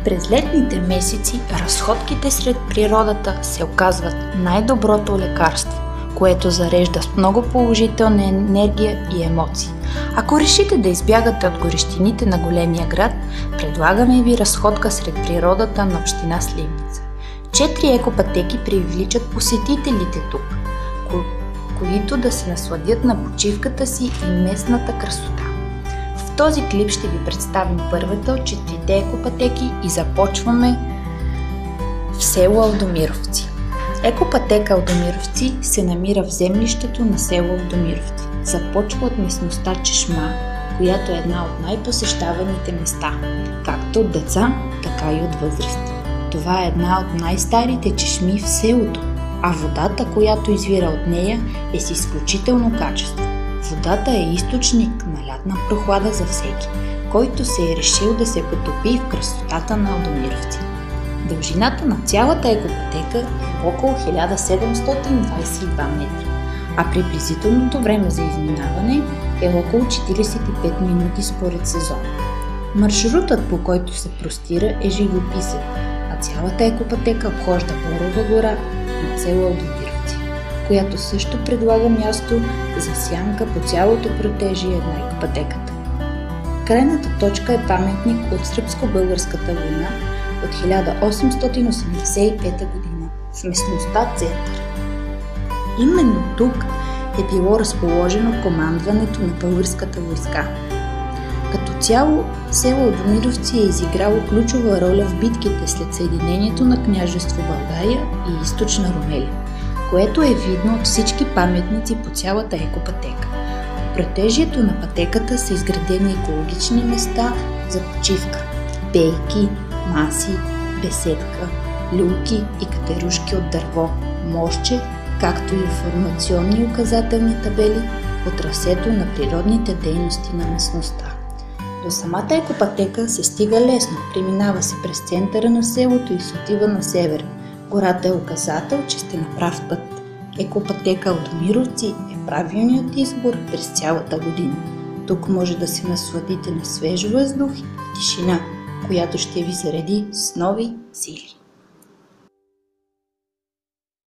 През летните месеци разходките сред природата се оказват най-доброто лекарство, което зарежда с много положителна енергия и емоции. Ако решите да избягате от горещините на големия град, предлагаме ви разходка сред природата на община Сливница. 4 екопътеки привличат посетителите тук, които да се насладят на почивката си и местната красота. В този клип ще ви представим първата от 4-те екопътеки и започваме в село Алдомировци. Екопътека Алдомировци се намира в землището на село Алдомировци. Започва от местността Чешма, която е една от най-посещаваните места, както от деца, така и от възрасти. Това е една от най-старите чешми в селото, а водата, която извира от нея, е с изключително качество. Водата е източник на лятна прохлада за всеки, който се е решил да се потопи в красотата на Алдомировци. Дължината на цялата екопътека е около 1722 метра, а приблизителното време за изминаване е около 45 минути според сезона. Маршрутът, по който се простира, е живописен, а цялата екопътека обхожда Борова гора на село Алдомировци, която също предлага място за сянка по цялото протежие на екопътеката. Крайната точка е паметник от Сръбско-българската война от 1885 година в местността Център. Именно тук е било разположено командването на българската войска. Като цяло, село Алдомировци е изиграло ключова роля в битките след съединението на княжество България и източна Румелия, което е видно от всички паметници по цялата екопътека. В протежието на пътеката са изградени екологични места за почивка, пейки, маси, беседка, люлки и катерушки от дърво, мостче, както и информационни указателни табели по трасето на природните дейности на местността. До самата екопътека се стига лесно, преминава се през центъра на селото и се отива на север. Гората е указател, че сте на прав път. Екопътека Алдомировци е правилният избор през цялата година. Тук може да се насладите на свеж въздух и тишина, която ще ви зареди с нови сили.